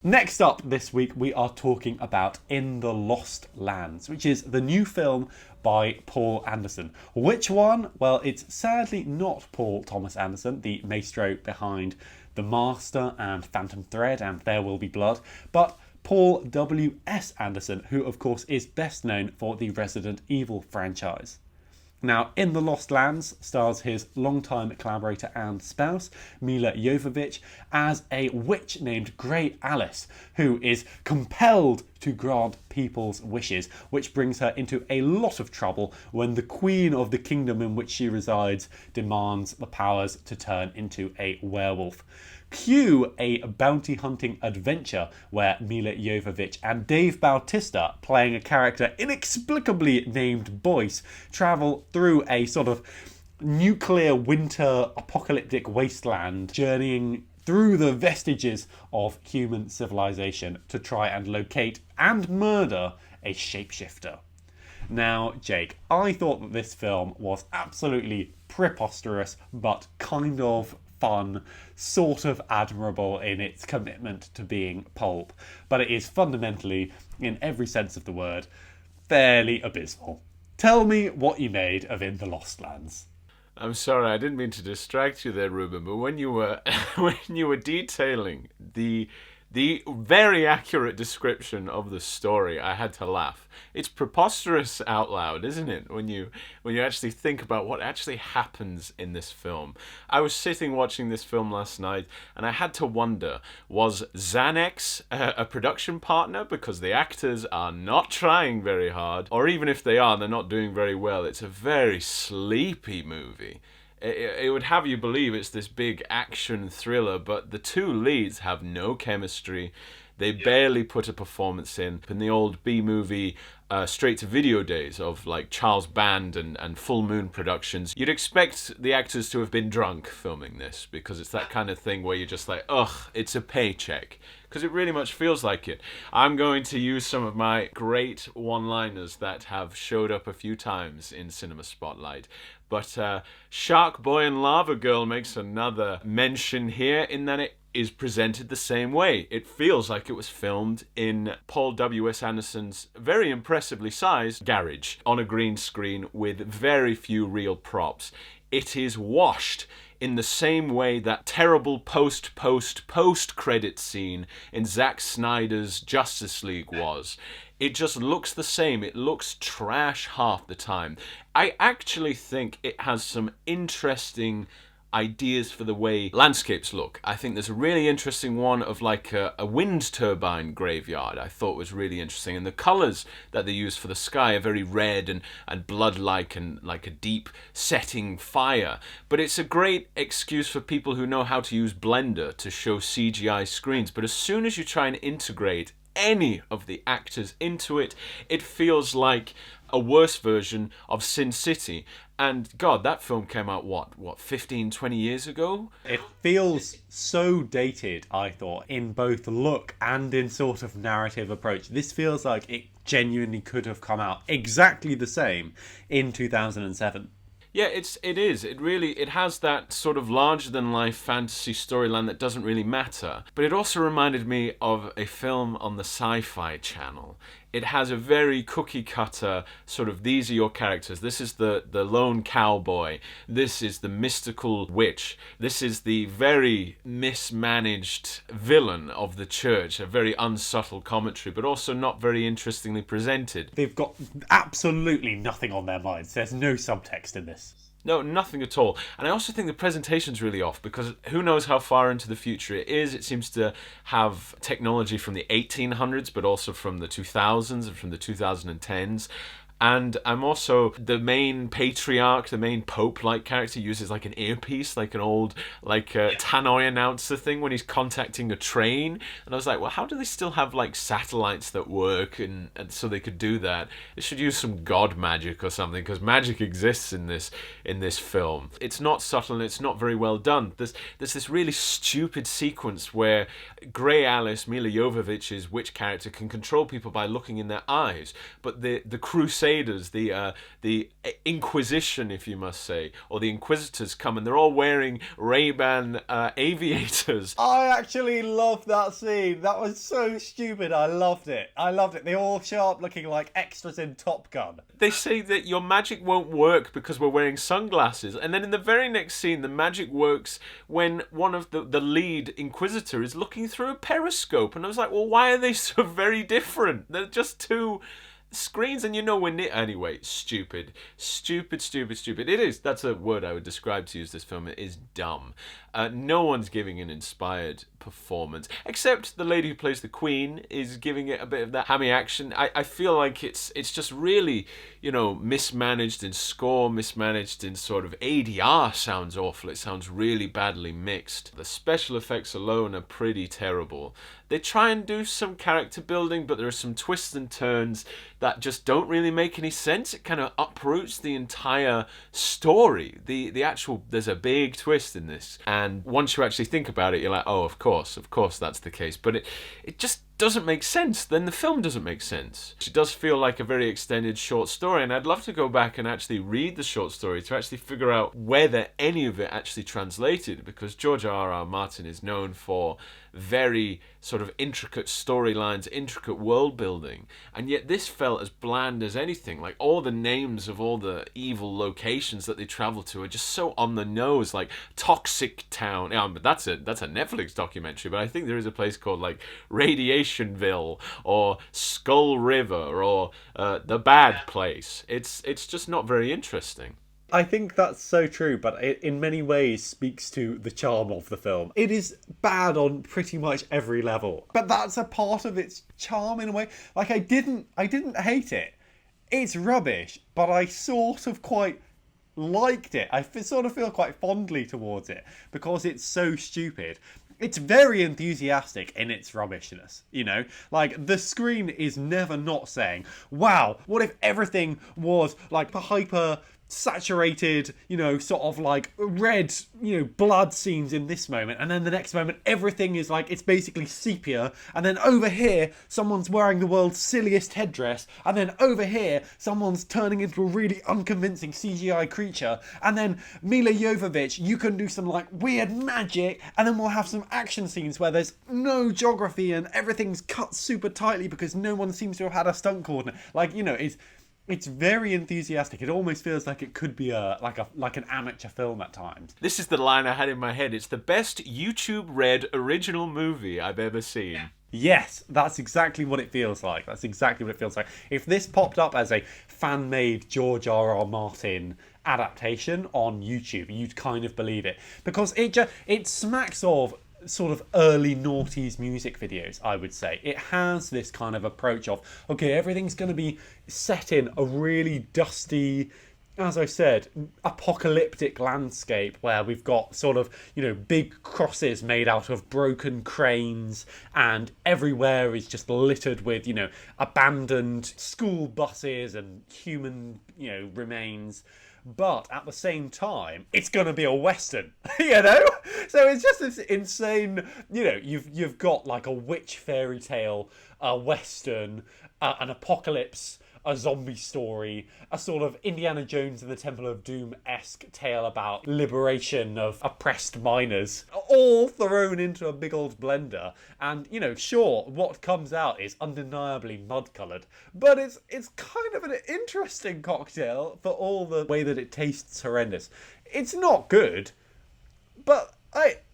Next up this week, we are talking about In the Lost Lands, which is the new film by Paul Anderson. Which one? Well, it's sadly not Paul Thomas Anderson, the maestro behind The Master and Phantom Thread and There Will Be Blood, but Paul W.S. Anderson, who of course is best known for the Resident Evil franchise. Now, In the Lost Lands stars his longtime collaborator and spouse, Milla Jovovich, as a witch named Grey Alice, who is compelled to grant people's wishes, which brings her into a lot of trouble when the queen of the kingdom in which she resides demands the powers to turn into a werewolf. Cue a bounty hunting adventure where Milla Jovovich and Dave Bautista, playing a character inexplicably named Boyce, travel through a sort of nuclear winter apocalyptic wasteland, journeying through the vestiges of human civilization to try and locate and murder a shapeshifter. Now, Jake, I thought that this film was absolutely preposterous, but kind of fun, sort of admirable in its commitment to being pulp, but it is fundamentally, in every sense of the word, fairly abysmal. Tell me what you made of In the Lost Lands. I'm sorry, I didn't mean to distract you there, Reuben, but when you were detailing the very accurate description of the story, I had to laugh. It's preposterous out loud, isn't it? When you actually think about what actually happens in this film. I was sitting watching this film last night, and I had to wonder, was Xanax a production partner? Because the actors are not trying very hard, or even if they are, they're not doing very well. It's a very sleepy movie. It would have you believe it's this big action thriller, but the two leads have no chemistry. They barely put a performance in the old B-movie straight-to-video days of like Charles Band and Full Moon Productions. You'd expect the actors to have been drunk filming this, because it's that kind of thing where you're just like, ugh, it's a paycheck. Because it really much feels like it. I'm going to use some of my great one-liners that have showed up a few times in Cinema Spotlight. But Shark Boy and Lava Girl makes another mention here in that it is presented the same way. It feels like it was filmed in Paul W.S. Anderson's very impressively sized garage on a green screen with very few real props. It is washed in the same way that terrible post-credit scene in Zack Snyder's Justice League was. It just looks the same. It looks trash half the time. I actually think it has some interesting ideas for the way landscapes look. I think there's a really interesting one of like a wind turbine graveyard I thought was really interesting, and the colours that they use for the sky are very red and blood-like and like a deep setting fire. But it's a great excuse for people who know how to use Blender to show CGI screens, but as soon as you try and integrate any of the actors into it, it feels like a worse version of Sin City. And God, that film came out, what 15, 20 years ago? It feels so dated, I thought, in both look and in sort of narrative approach. This feels like it genuinely could have come out exactly the same in 2007. Yeah, it is. It has that sort of larger-than-life fantasy storyline that doesn't really matter. But it also reminded me of a film on the Sci-Fi Channel. It has a very cookie-cutter sort of, these are your characters. This is the lone cowboy. This is the mystical witch. This is the very mismanaged villain of the church. A very unsubtle commentary, but also not very interestingly presented. They've got absolutely nothing on their minds. There's no subtext in this. No, nothing at all. And I also think the presentation's really off, because who knows how far into the future it is. It seems to have technology from the 1800s, but also from the 2000s and from the 2010s. And I'm also, the main patriarch, the main pope-like character uses like an earpiece, like an old, like tannoy announcer thing when he's contacting a train. And I was like, well, how do they still have like satellites that work and so they could do that? They should use some god magic or something, because magic exists in this film. It's not subtle and it's not very well done. There's this really stupid sequence where Grey Alice, Milla Jovovich's witch character, can control people by looking in their eyes, but the crusade crusaders, the Inquisition, if you must say, or the Inquisitors come, and they're all wearing Ray-Ban aviators. I actually loved that scene. That was so stupid. I loved it. They all show up looking like extras in Top Gun. They say that your magic won't work because we're wearing sunglasses, and then in the very next scene, the magic works when one of the lead Inquisitor is looking through a periscope, and I was like, well, why are they so very different? They're just two screens, and anyway, stupid. It is. That's a word I would describe to use this film. It is dumb. No one's giving an inspired performance, except the lady who plays the Queen is giving it a bit of that hammy action. I feel like it's just really, mismanaged in score, mismanaged in sort of ADR. Sounds awful. It sounds really badly mixed. The special effects alone are pretty terrible. They try and do some character building, but there are some twists and turns that just don't really make any sense. It kind of uproots the entire story. There's a big twist in this, and once you actually think about it, you're like, oh, of course that's the case. But it just doesn't make sense. Then the film doesn't make sense. It does feel like a very extended short story, and I'd love to go back and actually read the short story to actually figure out whether any of it actually translated, because George R.R. Martin is known for very sort of intricate storylines, intricate world building, and yet this felt as bland as anything. Like, all the names of all the evil locations that they travel to are just so on the nose, like Toxic Town. Yeah, but that's a Netflix documentary, but I think there is a place called like Radiationville or Skull River or The Bad Place. It's just not very interesting. I think that's so true, but it in many ways speaks to the charm of the film. It is bad on pretty much every level, but that's a part of its charm in a way. Like, I didn't hate it. It's rubbish, but I sort of quite liked it. I sort of feel quite fondly towards it because it's so stupid. It's very enthusiastic in its rubbishness, Like, the screen is never not saying, wow, what if everything was like hyper saturated, sort of like red, blood scenes in this moment, and then the next moment everything is like, it's basically sepia, and then over here someone's wearing the world's silliest headdress, and then over here someone's turning into a really unconvincing CGI creature, and then Milla Jovovich, you can do some like weird magic, and then we'll have some action scenes where there's no geography and everything's cut super tightly because no one seems to have had a stunt coordinator. Like, it's very enthusiastic. It almost feels like it could be like an amateur film at times. This is the line I had in my head. It's the best YouTube Red original movie I've ever seen. Yes, that's exactly what it feels like. If this popped up as a fan-made George R.R. Martin adaptation on YouTube, you'd kind of believe it. Because it smacks of sort of early noughties music videos, I would say. It has this kind of approach of, okay, everything's going to be set in a really dusty, as I said, apocalyptic landscape where we've got sort of, big crosses made out of broken cranes, and everywhere is just littered with, abandoned school buses and human, remains. But at the same time, it's going to be a Western, So it's just this insane, you've got like a witch fairy tale, a Western, an apocalypse, a zombie story, a sort of Indiana Jones and the Temple of Doom-esque tale about liberation of oppressed miners, all thrown into a big old blender. And, sure, what comes out is undeniably mud-coloured, but it's kind of an interesting cocktail for all the way that it tastes horrendous. It's not good, but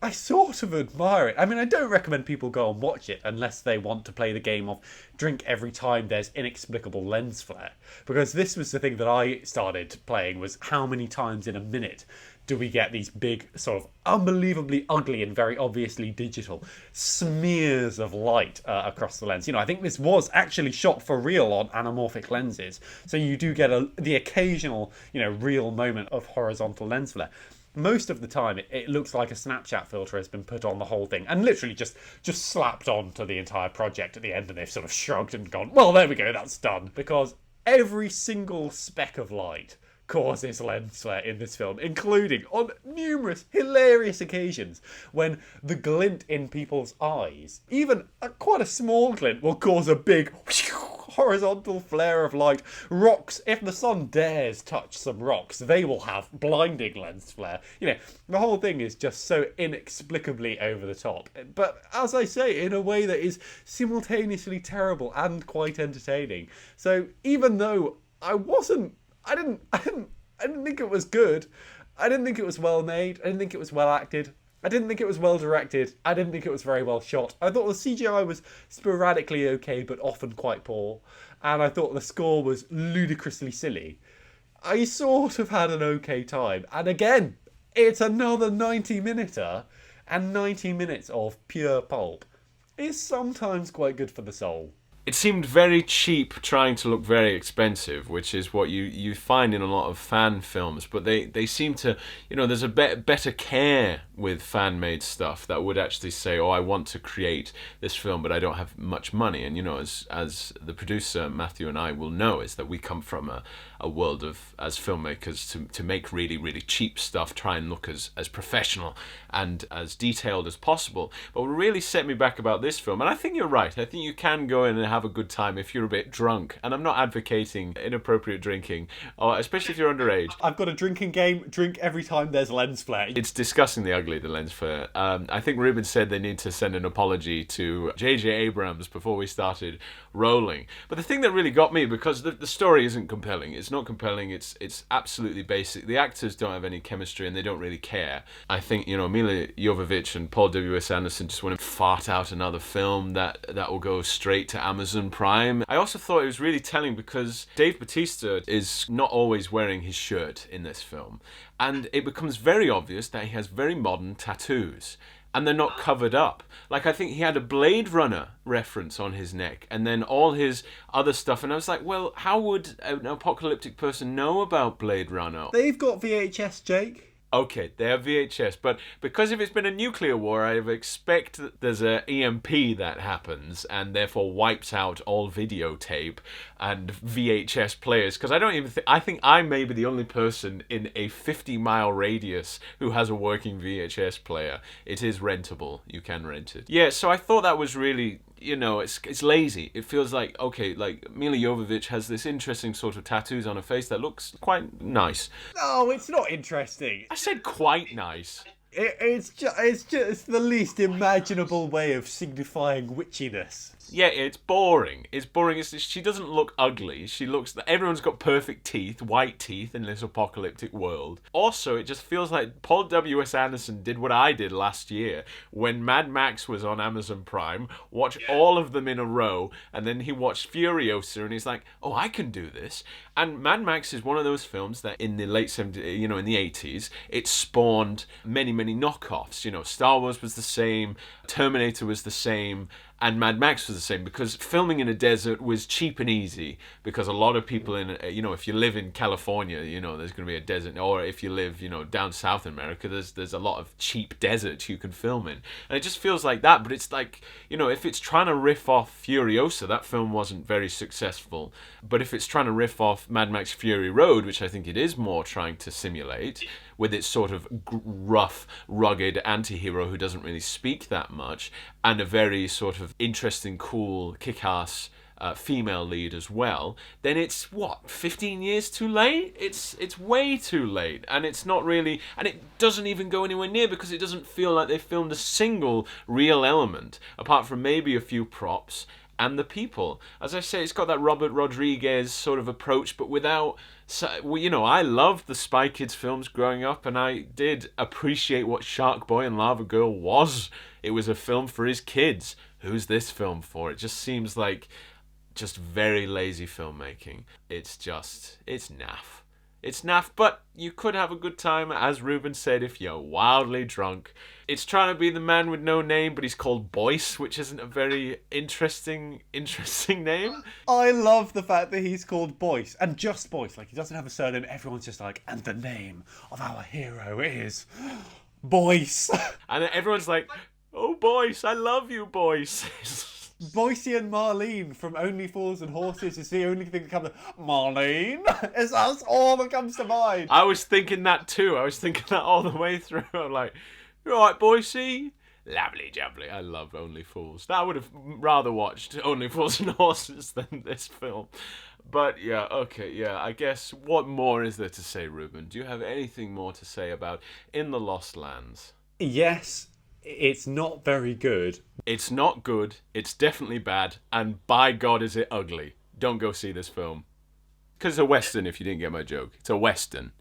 I sort of admire it. I mean, I don't recommend people go and watch it unless they want to play the game of drink every time there's inexplicable lens flare. Because this was the thing that I started playing, was how many times in a minute do we get these big, sort of unbelievably ugly and very obviously digital smears of light across the lens. I think this was actually shot for real on anamorphic lenses. So you do get the occasional, real moment of horizontal lens flare. Most of the time, it looks like a Snapchat filter has been put on the whole thing and literally just slapped on to the entire project at the end, and they've sort of shrugged and gone, well, there we go, that's done. Because every single speck of light causes lens flare in this film, including on numerous hilarious occasions when the glint in people's eyes, even quite a small glint, will cause a big horizontal flare of light. Rocks, if the sun dares touch some rocks, they will have blinding lens flare. The whole thing is just so inexplicably over the top. But as I say, in a way that is simultaneously terrible and quite entertaining. So even though I didn't think it was good. I didn't think it was well made. I didn't think it was well acted. I didn't think it was well directed. I didn't think it was very well shot. I thought the CGI was sporadically okay, but often quite poor. And I thought the score was ludicrously silly. I sort of had an okay time. And again, it's another 90-minuter, and 90 minutes of pure pulp is sometimes quite good for the soul. It seemed very cheap trying to look very expensive, which is what you find in a lot of fan films. But they seem to, there's a better care with fan-made stuff that would actually say, oh, I want to create this film, but I don't have much money. And, as the producer, Matthew, and I will know, is that we come from a world of, as filmmakers, to make really, really cheap stuff, try and look as professional and as detailed as possible. But what really set me back about this film, and I think you're right, I think you can go in and have a good time if you're a bit drunk. And I'm not advocating inappropriate drinking, or especially if you're underage. I've got a drinking game. Drink every time there's lens flare. It's disgustingly ugly, the lens flare. I think Reuben said they need to send an apology to J.J. Abrams before we started rolling. But the thing that really got me, because the story isn't compelling. It's not compelling. It's absolutely basic. The actors don't have any chemistry and they don't really care. I think, Milla Jovovich and Paul W.S. Anderson just want to fart out another film that will go straight to Amazon Prime. I also thought it was really telling because Dave Bautista is not always wearing his shirt in this film. And it becomes very obvious that he has very modern tattoos. And they're not covered up. Like, I think he had a Blade Runner reference on his neck and then all his other stuff. And I was like, well, how would an apocalyptic person know about Blade Runner? They've got VHS, Jake. Okay, they have VHS, but because if it's been a nuclear war, I expect that there's a EMP that happens and therefore wipes out all videotape and VHS players. Because I think I may be the only person in a 50-mile radius who has a working VHS player. It is rentable. You can rent it. Yeah, so I thought that was really... it's lazy. It feels like, okay, like Milla Jovovich has this interesting sort of tattoos on her face that looks quite nice. No, it's not interesting. I said quite nice. It's just the least imaginable way of signifying witchiness. Yeah, it's boring. It's boring. She doesn't look ugly. Everyone's got perfect teeth, white teeth in this apocalyptic world. Also, it just feels like Paul W.S. Anderson did what I did last year when Mad Max was on Amazon Prime, watched all of them in a row, and then he watched Furiosa, and he's like, oh, I can do this. And Mad Max is one of those films that in the late 70s, in the 80s, it spawned many, many knockoffs. Star Wars was the same, Terminator was the same, and Mad Max was the same, because filming in a desert was cheap and easy, because a lot of people if you live in California, there's going to be a desert, or if you live, down South America, there's a lot of cheap deserts you can film in. And it just feels like that, but it's like, if it's trying to riff off Furiosa, that film wasn't very successful. But if it's trying to riff off Mad Max Fury Road, which I think it is more trying to simulate, with its sort of rough, rugged anti-hero who doesn't really speak that much, and a very sort of interesting, cool, kick-ass female lead as well, then it's 15 years too late? It's way too late, and it's not really, and it doesn't even go anywhere near, because it doesn't feel like they filmed a single real element apart from maybe a few props and the people. As I say, it's got that Robert Rodriguez sort of approach, but without... I loved the Spy Kids films growing up, and I did appreciate what Shark Boy and Lava Girl was. It was a film for his kids. Who's this film for? It just seems like just very lazy filmmaking. It's naff. It's naff, but you could have a good time, as Reuben said, if you're wildly drunk. It's trying to be the man with no name, but he's called Boyce, which isn't a very interesting name. I love the fact that he's called Boyce, and just Boyce. Like, he doesn't have a surname. Everyone's just like, and the name of our hero is Boyce. And then everyone's like, oh, Boyce, I love you, Boyce. Boycey and Marlene from Only Fools and Horses is the only thing that comes to... Marlene? That's all that comes to mind. I was thinking that too. I was thinking that all the way through. I'm like, you all right, Boycey? Lovely jubbly. I love Only Fools. I would have rather watched Only Fools and Horses than this film. But yeah, okay, yeah, I guess what more is there to say, Reuben? Do you have anything more to say about In the Lost Lands? Yes, it's not very good. It's not good, it's definitely bad, and by God is it ugly. Don't go see this film. Because it's a Western, if you didn't get my joke. It's a Western.